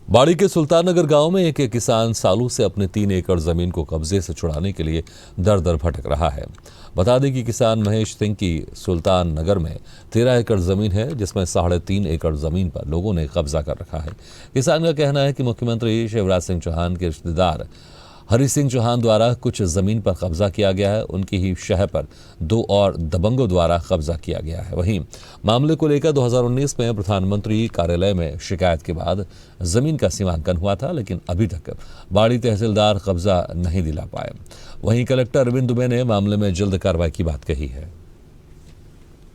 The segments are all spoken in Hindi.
बाड़ी के सुल्ताननगर गांव में एक किसान सालों से अपने 3 एकड़ जमीन को कब्जे से छुड़ाने के लिए दर दर भटक रहा है। बता दें कि किसान महेश सिंह की सुल्ताननगर में 13 एकड़ जमीन है, जिसमें 3.5 एकड़ जमीन पर लोगों ने कब्जा कर रखा है। किसान का कहना है कि मुख्यमंत्री शिवराज सिंह चौहान के रिश्तेदार हरि सिंह चौहान द्वारा कुछ जमीन पर कब्जा किया गया है। उनकी ही शह पर 2 और दबंगों द्वारा कब्जा किया गया है। वहीं मामले को लेकर 2019 में प्रधानमंत्री कार्यालय में शिकायत के बाद जमीन का सीमांकन हुआ था, लेकिन अभी तक बाड़ी तहसीलदार कब्जा नहीं दिला पाए। वहीं कलेक्टर अरविंद दुबे ने मामले में जल्द कार्रवाई की बात कही है।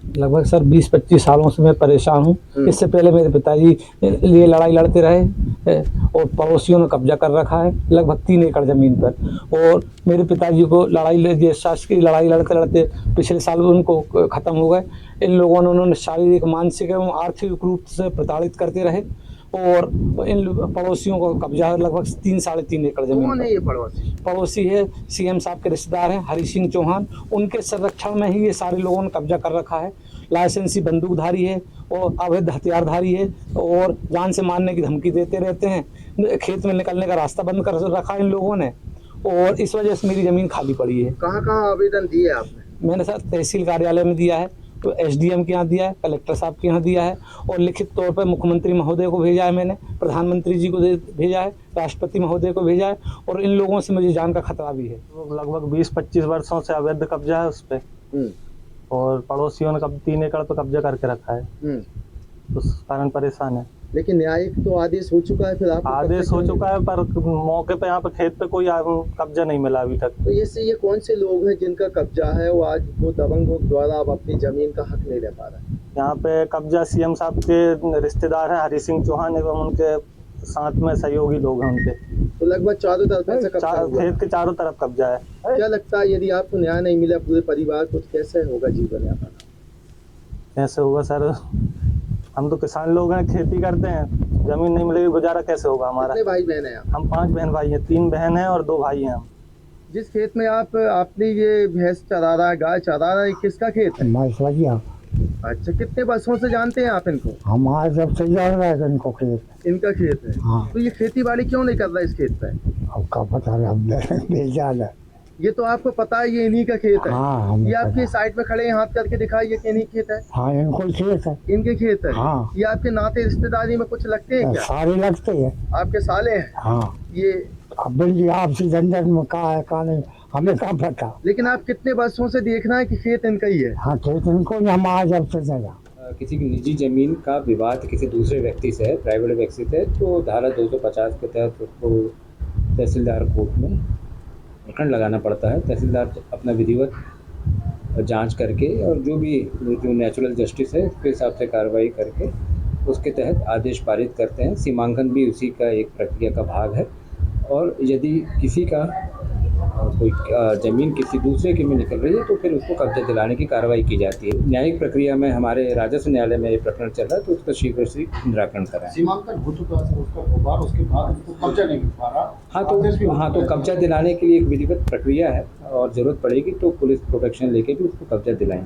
लगभग सर 20-25 सालों से मैं परेशान हूँ। इससे पहले मेरे पिताजी लिए लड़ाई लड़ते रहे और पड़ोसियों ने कब्जा कर रखा है लगभग 3 एकड़ ज़मीन पर। और मेरे पिताजी को शासकीय लड़ाई लड़ते लड़ते पिछले साल उनको ख़त्म हो गए। इन लोगों ने उन्होंने शारीरिक, मानसिक एवं आर्थिक रूप से प्रताड़ित करते रहे और इन पड़ोसियों को कब्जा लगभग 3-3.5 एकड़ जमीन। कौन है ये पड़ोसी है सीएम साहब के रिश्तेदार हैं हरि सिंह चौहान। उनके संरक्षण में ही ये सारे लोगों ने कब्जा कर रखा है। लाइसेंसी बंदूकधारी है और अवैध हथियारधारी है और जान से मारने की धमकी देते रहते हैं। खेत में निकलने का रास्ता बंद कर रखा है इन लोगों ने और इस वजह से मेरी ज़मीन खाली पड़ी है। कहाँ आवेदन दिए आपने? मैंने सर तहसील कार्यालय में दिया है, तो एसडीएम के यहाँ दिया है, कलेक्टर साहब के यहाँ दिया है और लिखित तौर पर मुख्यमंत्री महोदय को भेजा है। मैंने प्रधानमंत्री जी को भेजा है, राष्ट्रपति महोदय को भेजा है और इन लोगों से मुझे जान का खतरा भी है। लगभग 20-25 वर्षों से अवैध कब्जा है उस पर और पड़ोसियों ने 3 एकड़ पे कब्जा करके रखा है। उस कारण परेशान है। लेकिन न्यायिक तो आदेश हो चुका है, फिर आप आदेश हो चुका है पर मौके पे यहाँ पे खेत पे कोई कब्जा नहीं मिला अभी तक। तो ये कौन से लोग हैं जिनका कब्जा है वो आज वो दबंगों द्वारा अब अपनी जमीन का हक नहीं ले पा रहे? यहाँ पे कब्जा सीएम साहब के रिश्तेदार हैं हरि सिंह चौहान एवं उनके साथ में सहयोगी लोग हैं उनके। तो लगभग चारों तरफ ऐसा कब्जा हुआ है? खेत के चारों तरफ कब्जा है। क्या लगता है यदि आपको न्याय नहीं मिला पूरे परिवार को कैसे होगा जीवन यापन? कैसे होगा सर, हम तो किसान लोग हैं, खेती करते हैं, जमीन नहीं मिलेगी गुजारा कैसे होगा हमारा? कितने भाई बहन हैं आप? हम 5 बहन भाई हैं, 3 बहन हैं और 2 भाई हैं हम। जिस खेत में आपने ये भैंस चरा रहा है, गाय चरा रहा है, किसका खेत है? अच्छा, कितने वर्षों से जानते हैं आप इनको? हमारे जब से जान रहा है इनको खेत। इनका खेत है? हाँ। तो ये खेती बाड़ी क्यों नहीं कर रहा इस खेत पे? आपका पता है, हमने भेजा है। ये तो आपको पता है ये इन्हीं का खेत है? हाँ, ये आपके साइड में खड़े हैं, हाथ करके दिखाइए कि इन्हीं खेत है? हाँ, इनको खेत है। इनके खेत है? हाँ। ये आपके नाते रिश्तेदारी में कुछ लगते हैं क्या? सारे लगते हैं। आपके साले हैं? हाँ। ये अब आपसी झंझट में कहा है कहा नहीं, हमें कहाँ पता। लेकिन आप कितने वर्षों से देख रहे हैं कि खेत इनका ही है? हाँ, खेत इनको ही, हम आज अब से जगह किसी की निजी जमीन का विवाद किसी दूसरे व्यक्ति से है, प्राइवेट व्यक्ति से, तो धारा 250 के तहत उसको तहसीलदार कोर्ट में प्रकरण लगाना पड़ता है। तहसीलदार अपना विधिवत जांच करके और जो नेचुरल जस्टिस है उसके हिसाब से कार्रवाई करके उसके तहत आदेश पारित करते हैं। सीमांकन भी उसी का एक प्रक्रिया का भाग है और यदि किसी का कोई ज़मीन किसी दूसरे के में निकल रही है तो फिर उसको कब्जा दिलाने की कार्रवाई की जाती है। न्यायिक प्रक्रिया में हमारे राजस्व न्यायालय में ये प्रकरण चल रहा है, तो उसका शीघ्र से निराकरण कराएं। सीमांकन हो चुका है उसका, उसके बाद उसको कब्जा नहीं मिल पा रहा। हाँ, तो कब्जा दिलाने के लिए एक विधिवत प्रक्रिया है और ज़रूरत पड़ेगी तो पुलिस प्रोटेक्शन लेके भी उसको कब्जा दिलाएं।